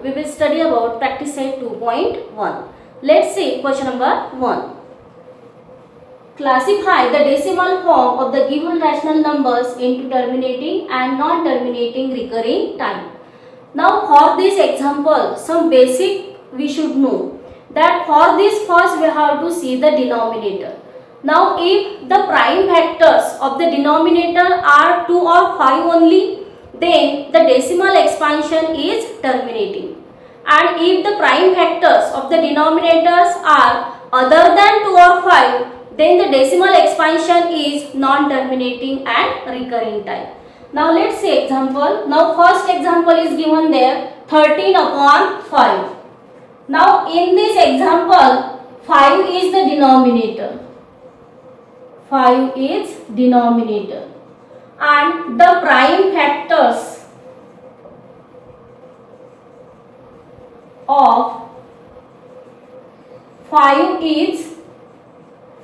we will study about practice set 2.1. Let's see question number 1. Classify the decimal form of the given rational numbers into terminating and non-terminating recurring type. Now for this example, some basic we should know that for this first we have to see the denominator. Now if the prime factors of the denominator are 2 or 5 only, then the decimal expansion is terminating. And if the prime factors of the denominators are other than 2 or 5, then the decimal expansion is non-terminating and recurring type. Now let's see example. Now first example is given there 13 upon 5. Now in this example 5 is the denominator. 5 is denominator and the prime factors of 5 is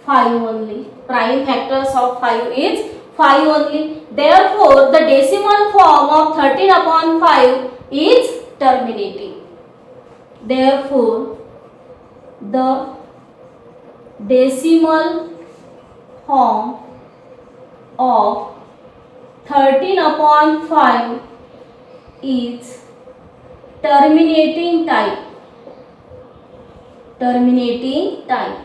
5 only. Prime factors of 5 is 5 only. Therefore, the decimal form of 13 upon 5 is terminating. Therefore, the decimal form of 13 upon 5 is terminating type. Terminating type.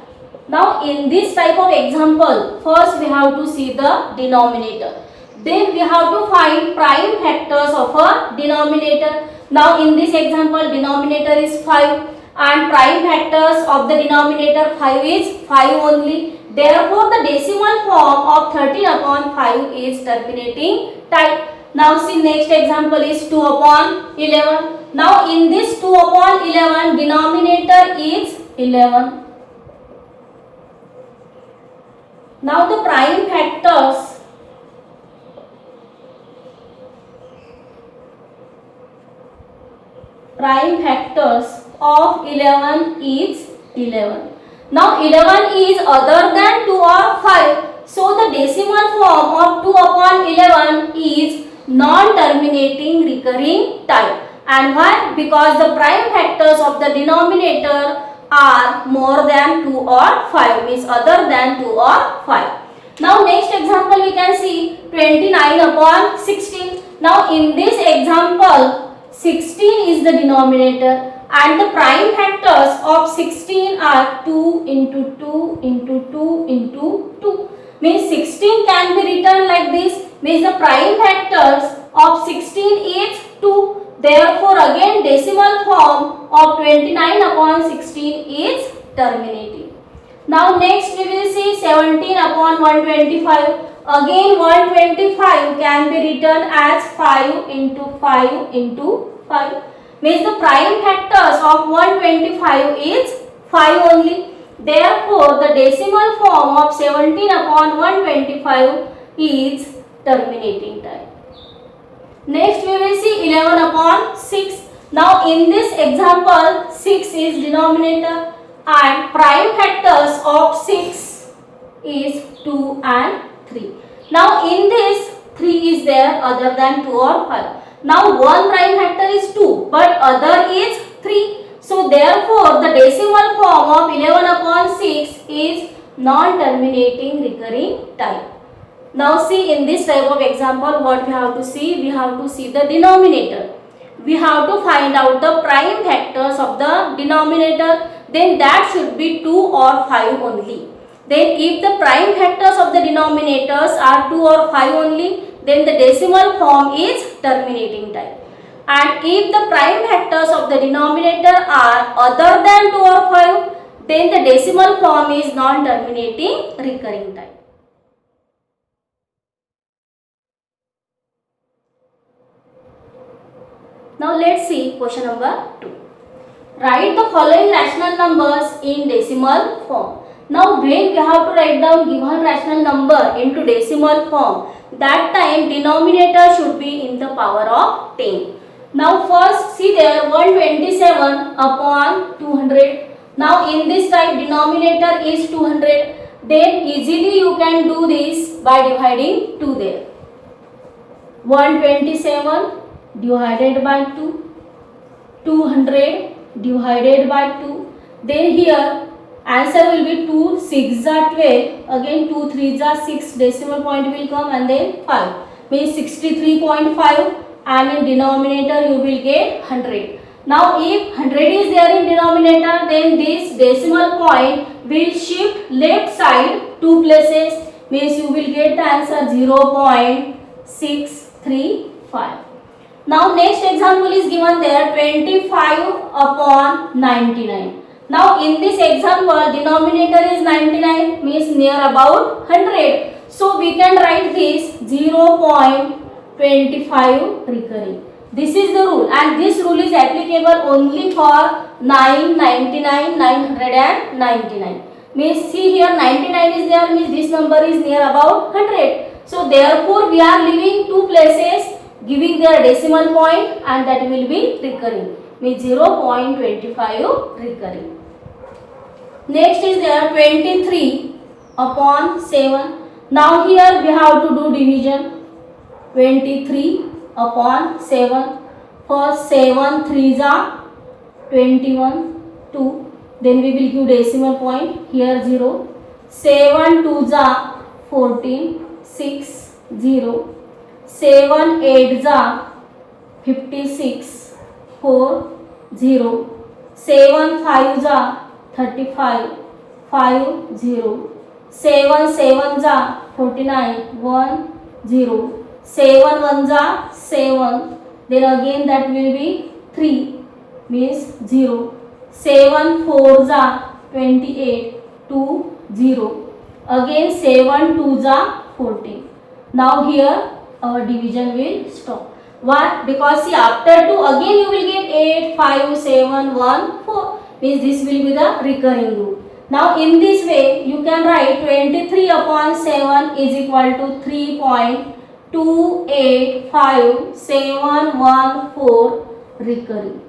Now in this type of example, first we have to see the denominator. Then we have to find prime factors of a denominator. Now in this example, denominator is 5 and prime factors of the denominator 5 is 5 only. Therefore, the decimal form of 13 upon 5 is terminating type. Now see next example is 2 upon 11. Now in this 2 upon 11, denominator is 11. Now the prime factors of 11 is 11. Now 11 is other than 2 or 5. So the decimal form of 2 upon 11 is non-terminating recurring type. And why? Because the prime factors of the denominator are more than 2 or 5, means other than 2 or 5. Now next example we can see 29 upon 16. Now in this example 16 is the denominator and the prime factors of 16 are 2 into 2 into 2 into 2. Means 16 can be written like this. Means the prime factors of 16 is 2. Therefore, again decimal form of 29 upon 16 is terminating. Now next we will see 17 upon 125. Again 125 can be written as 5 into 5 into 5. Means the prime factors of 125 is 5 only. Therefore, the decimal form of 17 upon 125 is terminating type. Next we will see 11 upon 6. Now in this example 6 is denominator and prime factors of 6 is 2 and 3. Now in this 3 is there other than 2 or 5. Now one prime factor is 2 but other is 3. So therefore the decimal form of 11 upon 6 is non-terminating recurring type. Now see in this type of example what we have to see? We have to see the denominator. We have to find out the prime factors of the denominator. Then that should be 2 or 5 only. Then if the prime factors of the denominators are 2 or 5 only, then the decimal form is terminating type. And if the prime factors of the denominator are other than 2 or 5, then the decimal form is non-terminating recurring type. Now let's see question number 2. Write the following rational numbers in decimal form. Now when we have to write down given rational number into decimal form, that time denominator should be in the power of 10. Now first see there 127 upon 200. Now in this type denominator is 200. Then easily you can do this by dividing 2 there. 127 divided by 2. 200 divided by 2. Then here answer will be 2 6 are 12. Again 2 3 are 6. Decimal point will come and then 5. Means 63.5, and in denominator you will get 100. Now if 100 is there in denominator, then this decimal point will shift left side 2 places. Means you will get the answer 0.635. Now next example is given there, 25 upon 99. Now in this example denominator is 99, means near about 100. So we can write this 0.25 recurring. This is the rule, and this rule is applicable only for 999, 999. Means see here 99 is there, means this number is near about 100. So therefore we are leaving two places, giving their decimal point, and that will be recurring, means 0.25 recurring. Next is there 23 upon 7. Now here we have to do division. 23 upon 7. First 7 3s are 21, 2. Then we will give decimal point, here 0. 7 2s are 14, 6, 0. 7 8s are 56, 4, 0. 7 5s are 35, 5, 0. 7 7s are 49, 1, 0. 7 1s are 7. Then again that will be 3, means 0. 7 4s are 28, 2, 0. Again 7 2s are 14. Now here our division will stop. Why? Because see, after 2 again you will get 8, 5, 7, 1, 4. Means this will be the recurring rule. Now in this way you can write 23 upon 7 is equal to 3.285,714 recurring.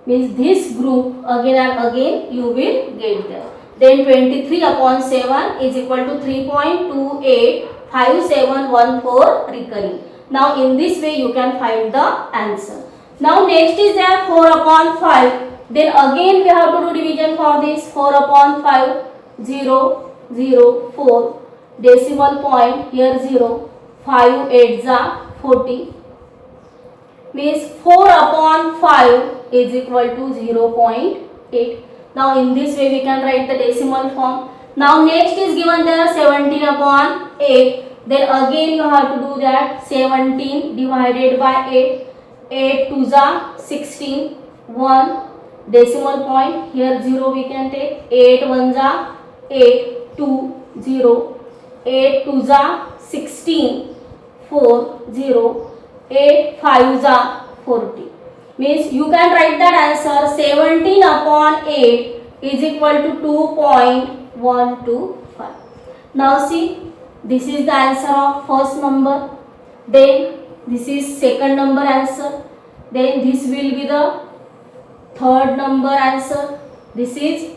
Means this group again and again you will get there. Then 23 upon 7 is equal to 3.285714 recurring. Now in this way you can find the answer. Now next is there 4 upon 5. Then again we have to do division for this. 4 upon 5, 0, 0, 4. Decimal point here 0. 5 8s are 40. Means 4 upon 5 is equal to 0.8. Now in this way we can write the decimal form. Now next is given there 17 upon 8. Then again you have to do that. 17 divided by 8. 8 2s are 16, 1. Decimal point here 0 we can take. 8 1s are 8, 2, 0. 8 2s are 16, 4, 0. 8 5s are 40. Means you can write that answer 17 upon 8 is equal to 2.125. Now see, this is the answer of first number. Then this is second number answer. Then this will be the third number answer. This is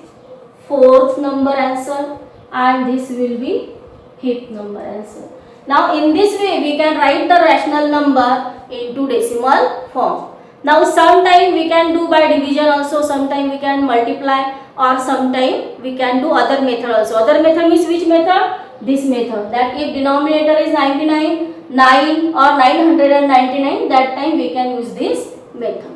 fourth number answer, and this will be fifth number answer. Now in this way we can write the rational number into decimal form. Now sometime we can do by division also, sometime we can multiply, or sometime we can do other method also. Other method means which method? This method, that if denominator is 99, 9 or 999, that time we can use this method.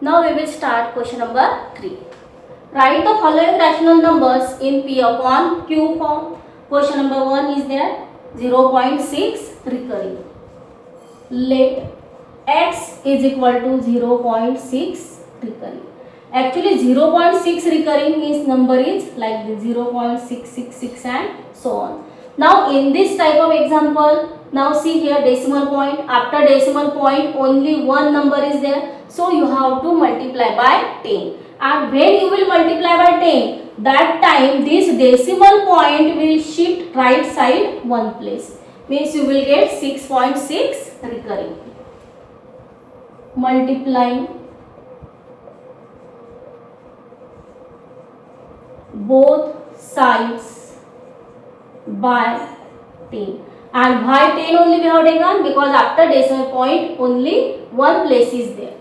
Now we will start question number 3. Write the following rational numbers in P upon Q form. Question number 1 is there, 0.6 recurring. Let x is equal to 0.6 recurring. Actually 0.6 recurring means number is like the 0.666 and so on. Now in this type of example, now see here decimal point. After decimal point only one number is there. So you have to multiply by 10. And when you will multiply by 10, that time this decimal point will shift right side one place. Means you will get 6.6 recurring. Multiplying both sides by 10. And why 10 only we have taken? Because after decimal point only one place is there.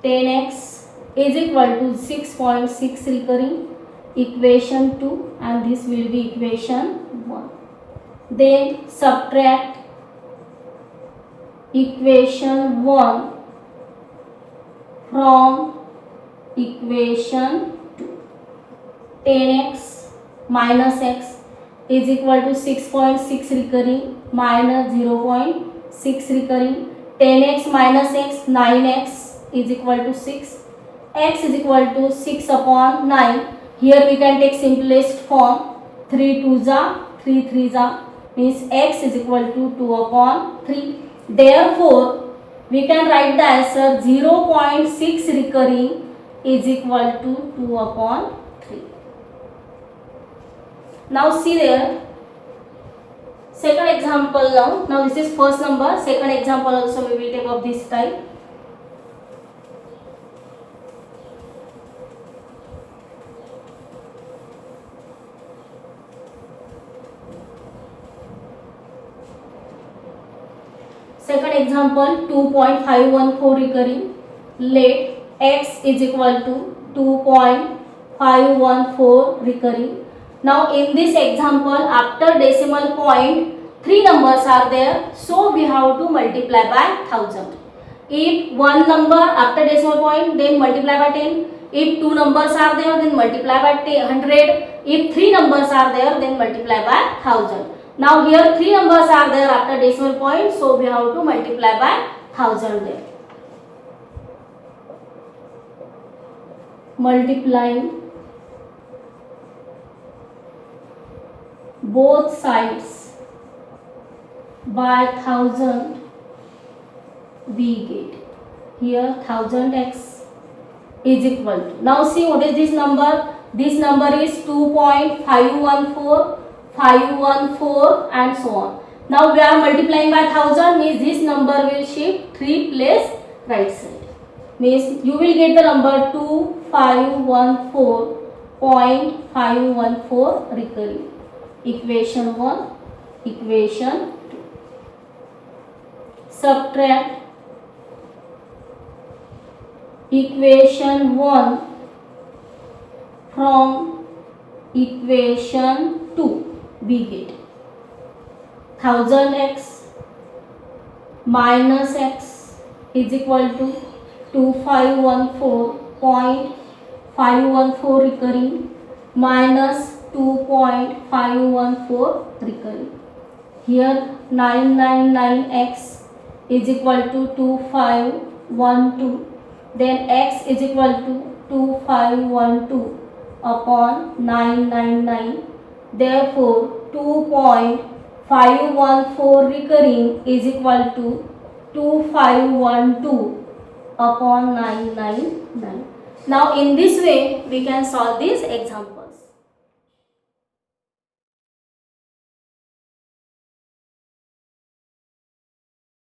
10x is equal to 6.6 recurring, equation 2, and this will be equation 1. Then subtract equation 1 from equation 2. 10x minus x is equal to 6.6 recurring minus 0.6 recurring. 10x minus x, 9x is equal to 6. X is equal to 6 upon 9. Here we can take simplest form. 3 2s are 3 3s are, means x is equal to 2 upon 3. Therefore we can write the answer 0.6 recurring is equal to 2 upon 3. Now see there, second example now. Now this is first number, second example also we will take of this type. Second example, 2.514 recurring. Let x is equal to 2.514 recurring. Now in this example, after decimal point 3 numbers are there, so we have to multiply by 1000. If one number after decimal point, then multiply by 10. If two numbers are there, then multiply by 100. If three numbers are there, then multiply by 1000. Now here 3 numbers are there after decimal point, so we have to multiply by 1000 there. Multiplying both sides by 1000, we get here 1000x is equal to, now see what is this number. This number is 2.514, 514 and so on. Now we are multiplying by 1000, means this number will shift 3 place right side, means you will get the number 2514.514 recurring. Equation 1, equation 2. Subtract equation 1 from equation 2, we get 1000x minus x is equal to 2514.514 recurring minus 2.514 recurring. Here 999x is equal to 2512. Then x is equal to 2512 upon 999. Therefore 2.514 recurring is equal to 2512 upon 999. Now in this way we can solve this example.